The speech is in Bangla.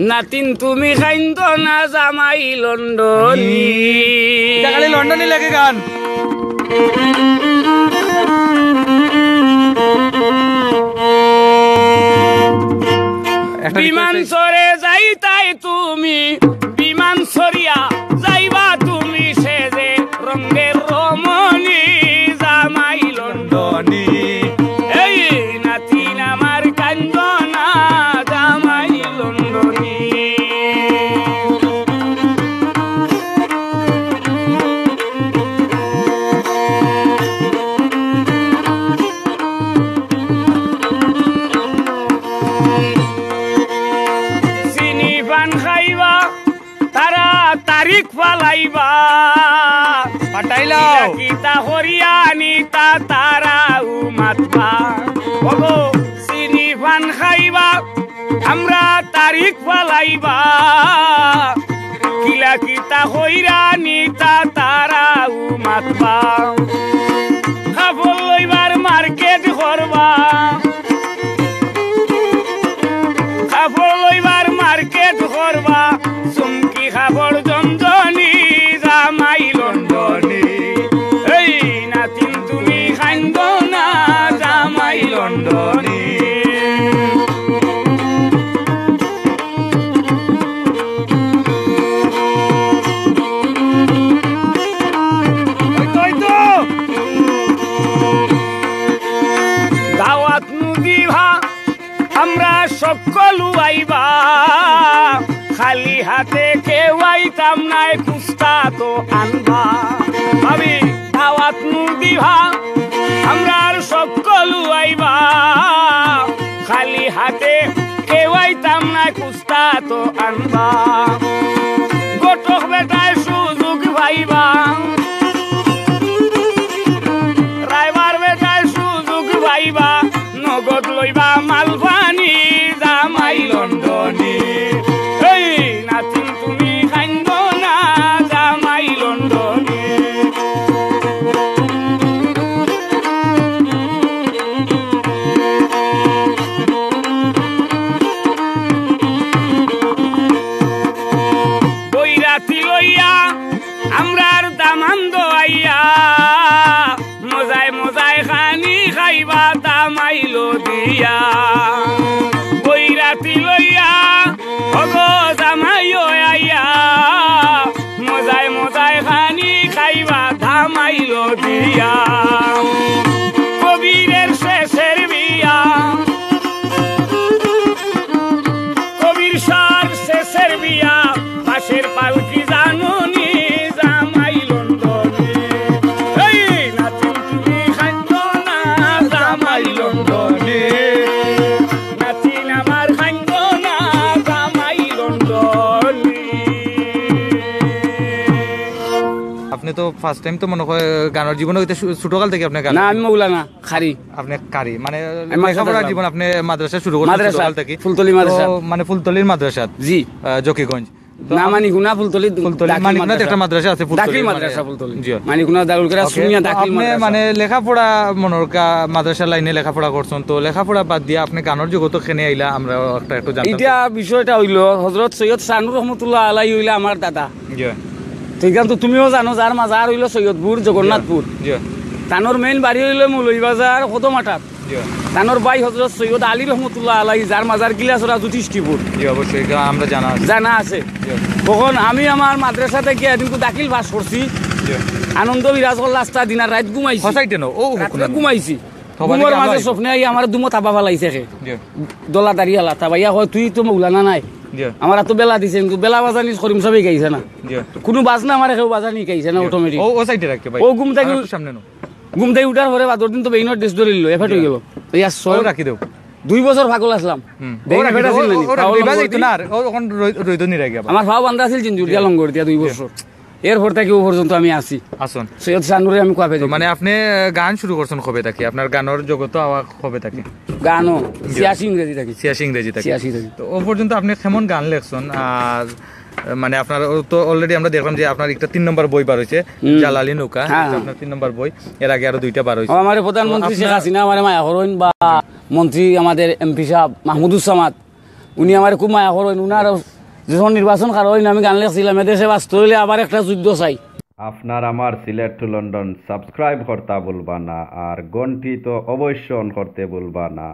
নাতিন তুমি খাইন্দ না জামাই লন্ডনী খালি লন্ডনে লাগে গান বিমান চরে যাইতাই তুমি বিমান চরিয়া যাইবা তুমি সে যে রঙের রমণী জামাই লন্ডনী এই নাতিন আমার কান্দ না জামাই লন্ডনী তারিখ পালাইবা পাঠাইলাও গীতা হরিয়ানিতা তারাও মাতবা ওগো চিনি পান খাইবা আমরা তারিখ পালাইবা কিলা গীতা হরিয়ানিতা তারাও মাতবা খাবল লইবার মার্কেট করবা খাবল লইবার মার্কেট করবা চুমকি খাবর জমজনি জামাই লন্ডনী এই নাতিন তুমি খাইন্দ না জামাই লন্ডনী দাওয়াত নুদিভা আমরা সকলু আইবা খালি হাতে কেউ আইতাম নাই কুস্তা তো আনবা ভাবি দাওয়াত নুদিভা আমরা সকলু আইবা খালি হাতে কেউ আইতাম নাই কুস্তা তো আনবা গোটক বেটায় সুযোগ পাইবা রাইবার বেটায় সুযোগ পাইবা নগদ লইবা মালপানি জামাই লন্ডনী এই নাতিন তুমি খাইন্দ না জামাই লন্ডনী বৈরাতি লইয়া আমরার দামান্দ আইয়া মজায় মজায় খানি খাইবা দামাইল দিয়া বৈরাতি লইয়া ওগো জামাইও আইয়া মজায় মজায় খানি খাইবা দামাইল দিয়া কবিরের শেষের বিয়া কবির সার শেষের বিয়া পাশের পালকি জানুনি জামাই লন্ডনী এই নাতিন তুমি খাইন্দ না জামাই লন্ডনী নাতিন আমার খাইন্দ না জামাই লন্ডনী আপনি তো ফার্স্ট টাইম তো মনে হয় গানের জীবনে হইতে ছোটকাল থেকে আপনি গান না আমি মৌলানা খারি আপনি কারি মানে আমি লেখাপড়ার জীবন আপনি মাদ্রাসা শুরু করছেন মাদ্রাসা ছোটকাল থেকে ফুলতলি মাদ্রাসা তো মানে ফুলতলির মাদ্রাসা জি জকিগঞ্জ না মানিকুনা ফুলতলি মানিকনাথ একটা মাদ্রাসা আছে দাখিল মাদ্রাসা ফুলতলি জি মানিকুনা দারুল করা সুনিয়া দাখিল আপনি মাদ্রাসা মানে লেখাপড়া মনোরকা মাদ্রাসা লাইনে লেখাপড়া করছেন তো লেখাপড়া বাদ দিয়ে আপনি গানের জগত খেনে আইলা আমরা একটু জানতাম এটা বিষয়টা হইল হযরত সৈয়দ শানুর রহমতুল্লাহ আলাইহি হইলা আমার দাদা জি ঠিক আছে তুমিও জানো যার মাজার হইল সৈয়দপুর জগন্নাথপুর জি তানোর মেইন বাড়ি হইল মৌলভীবাজার কদমাটাত জি তানোর ভাই হযরত সৈয়দ আলী রহমতুল্লাহ আলাইহি যার মাজার গিলাসরা যুধিষ্ঠিপুর জি অবশ্যই এটা আমরা জানা আছে জানা আছে তখন আমি আমার মাদ্রাসা থেকে এদিনকে দাখিল পাস করছি জি আনন্দ বিরাজ করল লাস্টা দিন আর রাত ঘুমাইছি হসাইতে নো ও রাতে ঘুমাইছি থবা ঘুমোর থেকে মাঝে আলাই। স্বপ্নে আই আমার দুমো তাবা ফালাইছে খে জি দলা দাঁড়িয়ে আলা তাবাইয়া হয় তুই তো মৌলানা নাই জি আমার এত বেলা দিছে কিন্তু বেলা বাজানি করিম সবই গাইছে না জি কোনো বাজনা আমার কেউ বাজানি গাইছে না অটোমেটিক ও সাইডে রাখতে ভাই ও ঘুম থেকে আর একটু সামনে নো ঘুম থেকে উঠার পরে বাদর দিন তো বেইনর ড্রেস ধরে নিল এফেট হয়ে গেল ইয়া ও সব রাখি দেও 2 বছর ফাগল আসলাম বেইন এফেট আছিল না না ও এখন রইদনি রাখি আবার আমার ভাও বান্ধা আছিল জিঞ্জুরিয়া লঙ্গর দিয়া 2 বছর এরপর থেকে ও পর্যন্ত আমি আছি আসুন সৈয়দ শানুরে আমি কবে তো মানে আপনি গান শুরু করছেন কবে থেকে আপনার গানের জগত আওয়া কবে থেকে গানও 86 ইংরেজি থাকি 86 ইংরেজি থেকে 86 থাকি তো ও পর্যন্ত আপনি কেমন গান লেখছেন আর মানে আপনার তো অলরেডি আমরা দেখলাম যে আপনার একটা 3 নম্বর বই বার হইছে জালালি নৌকা হ্যাঁ। এটা আপনার 3 নম্বর বই এর আগে আরো 2টা বার হইছে আমার প্রধানমন্ত্রী শেখ হাসিনা আমার মায়া হরইন বা মন্ত্রী আমাদের এমপি সাহেব মাহমুদুজ্জামান, উনি আমার খুব মায়া করেন। উনার যখন নির্বাচন কারণ আমি গান লেখছিলাম এদেশে বাঁচতে হইলে আবার একটা যুদ্ধ চাই। আপনার আমার সিলেট টু লন্ডন সাবস্ক্রাইব করতে ভুলবা না, আর ঘন্টি তো অবশ্য অন করতে ভুলবা না।